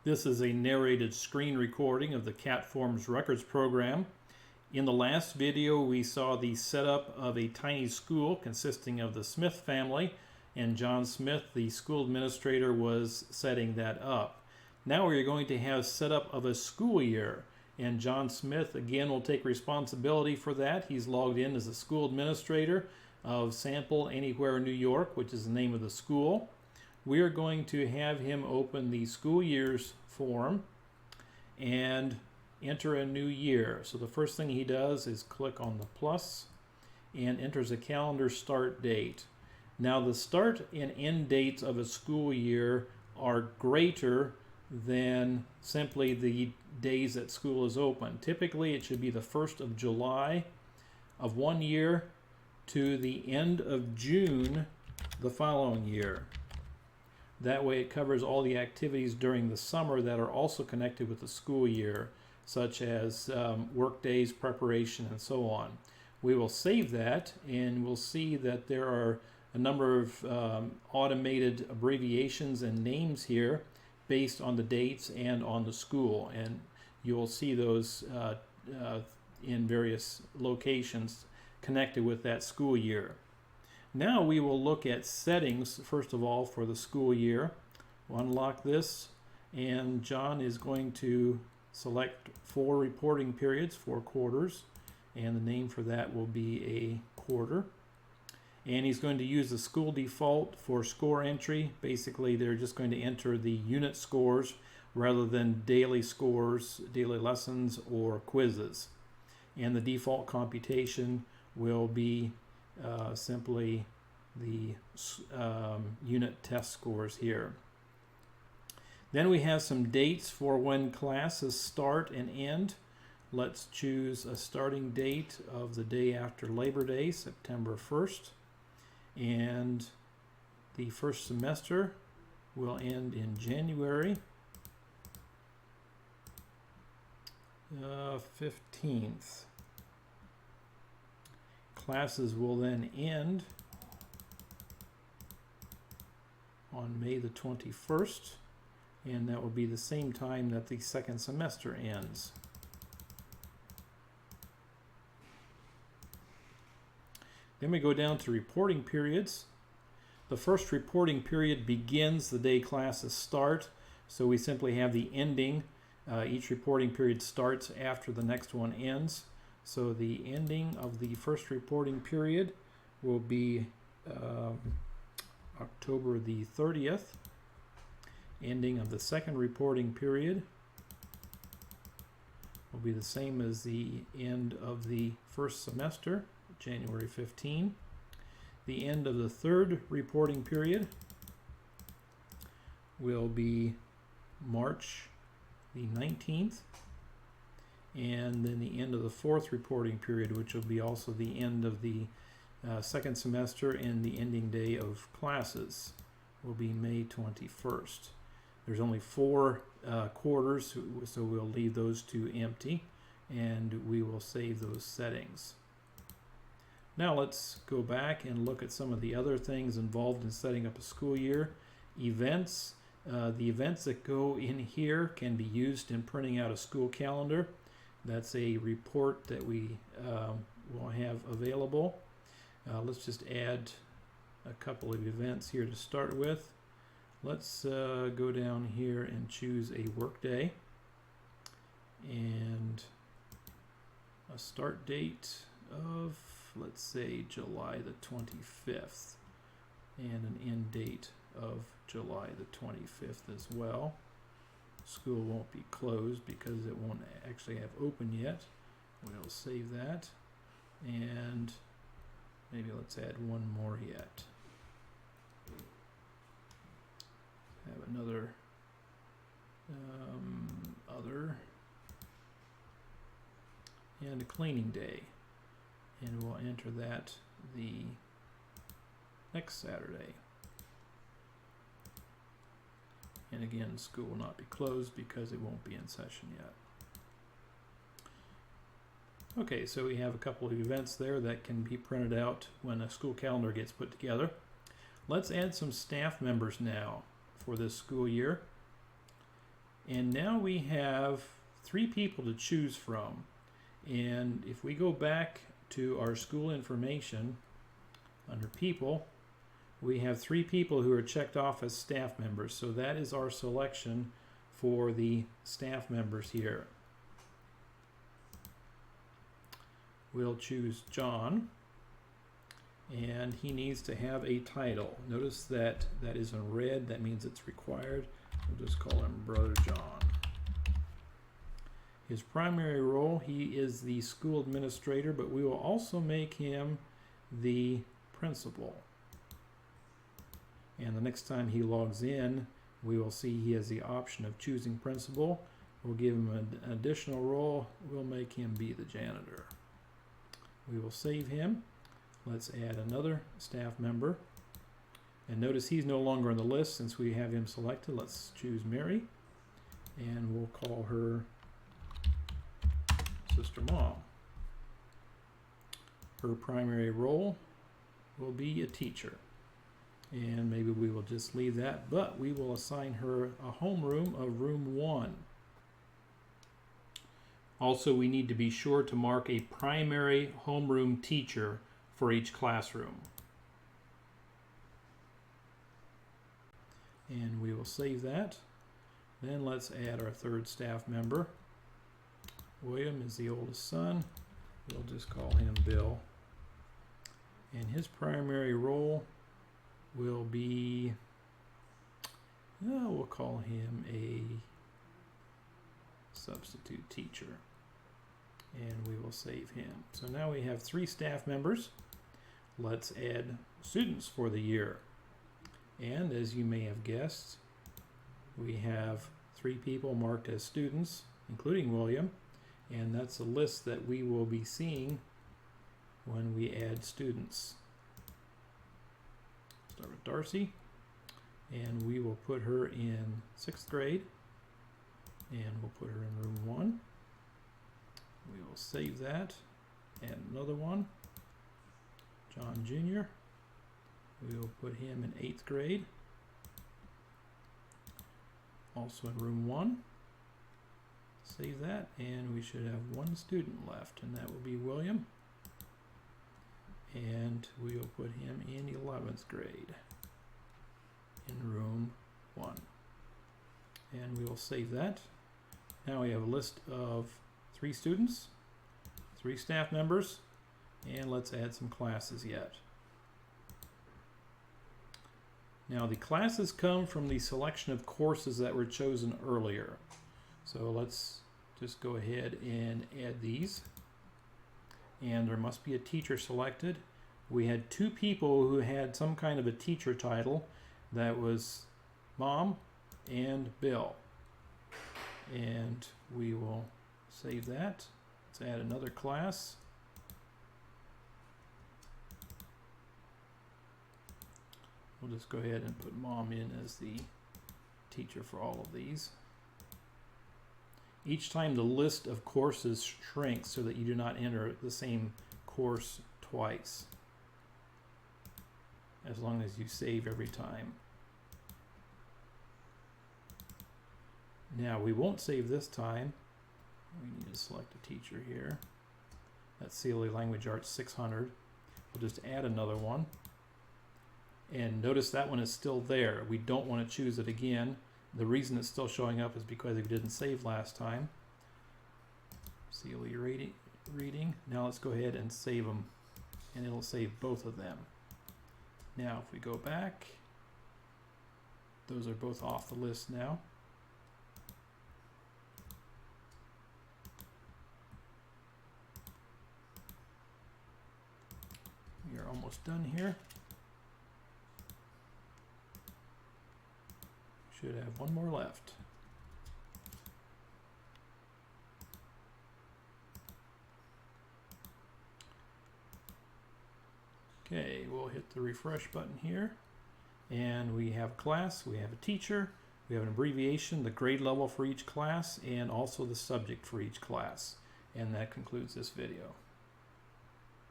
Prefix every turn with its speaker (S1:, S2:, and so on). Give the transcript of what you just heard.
S1: This is a narrated screen recording of the CatForms Records program. In the last video, we saw the setup of a tiny school consisting of the Smith family, and John Smith, the school administrator, was setting that up. Now we're going to have setup of a school year, and John Smith again will take responsibility for that. He's logged in as a school administrator of Sample Anywhere, New York, which is the name of the school. We are going to have him open the school years form and enter a new year. So the first thing he does is click on the plus and enters a calendar start date. Now the start and end dates of a school year are greater than simply the days that school is open. Typically it should be the 1st of July of one year to the end of June the following year. That way it covers all the activities during the summer that are also connected with the school year, such as work days, preparation, and so on. We will save that, and we'll see that there are a number of automated abbreviations and names here based on the dates and on the school, and you'll see those in various locations connected with that school year. Now we will look at settings, first of all, for the school year. We'll unlock this, and John is going to select 4 reporting periods, 4 quarters, and the name for that will be a quarter. And he's going to use the school default for score entry. Basically, they're just going to enter the unit scores rather than daily scores, daily lessons, or quizzes. And the default computation will be simply the unit test scores here. Then we have some dates for when classes start and end. Let's choose a starting date of the day after Labor Day, September 1st. And the first semester will end in January 15th. Classes will then end on May the 21st, and that will be the same time that the second semester ends. Then we go down to reporting periods. The first reporting period begins the day classes start, so we simply have the ending. Each reporting period starts after the next one ends. So the ending of the first reporting period will be October the 30th. Ending of the second reporting period will be the same as the end of the first semester, January 15. The end of the third reporting period will be March the 19th. And then the end of the fourth reporting period, which will be also the end of the second semester, and the ending day of classes will be May 21st. There's only 4 quarters, so we'll leave those 2 empty, and we will save those settings. Now let's go back and look at some of the other things involved in setting up a school year. Events. The events that go in here can be used in printing out a school calendar. That's a report that we will have available. Let's just add a couple of events here to start with. Let's go down here and choose a work day and a start date of, let's say, July the 25th, and an end date of July the 25th as well. School won't be closed because it won't actually have open yet. We'll save that, and maybe let's add one more yet. Have another other, and a cleaning day, and we'll enter that the next Saturday. And again, school will not be closed because it won't be in session yet. Okay, so we have a couple of events there that can be printed out when a school calendar gets put together. Let's add some staff members now for this school year. And now we have 3 people to choose from. And if we go back to our school information, under people, we have 3 people who are checked off as staff members. So that is our selection for the staff members here. We'll choose John, and he needs to have a title. Notice that that is in red. That means it's required. We'll just call him Brother John. His primary role, he is the school administrator, but we will also make him the principal. And the next time he logs in, we will see he has the option of choosing principal. We'll give him an additional role. We'll make him be the janitor. We will save him. Let's add another staff member. And notice he's no longer on the list since we have him selected. Let's choose Mary, and we'll call her Sister Mom. Her primary role will be a teacher. And maybe we will just leave that, but we will assign her a homeroom of room 1. Also, we need to be sure to mark a primary homeroom teacher for each classroom. And we will save that. Then let's add our 3rd staff member. William is the oldest son. We'll just call him Bill. And his primary role will be, we'll call him a substitute teacher. And we will save him. So now we have 3 staff members. Let's add students for the year. And as you may have guessed, we have 3 people marked as students, including William. And that's a list that we will be seeing when we add students. Start with Darcy, and we will put her in 6th grade, and we'll put her in room 1. We will save that, add another one, John Jr. We will put him in 8th grade, also in room 1. Save that, and we should have 1 student left, and that will be William. And we will put him in 11th grade in room 1. And we will save that. Now we have a list of 3 students, 3 staff members, and let's add some classes yet. Now the classes come from the selection of courses that were chosen earlier. So let's just go ahead and add these. And there must be a teacher selected. We had 2 people who had some kind of a teacher title. That was Mom and Bill. And we will save that. Let's add another class. We'll just go ahead and put Mom in as the teacher for all of these. Each time the list of courses shrinks so that you do not enter the same course twice, as long as you save every time. Now we won't save this time. We need to select a teacher here. That's CLA Language Arts 600. We'll just add another one. And notice that one is still there. We don't want to choose it again. The reason it's still showing up is because we didn't save last time. CLE reading. Now let's go ahead and save them. And it'll save both of them. Now if we go back, those are both off the list now. We are almost done here. Should have one more left. Okay, we'll hit the refresh button here. And we have class, we have a teacher, we have an abbreviation, the grade level for each class, and also the subject for each class. And that concludes this video.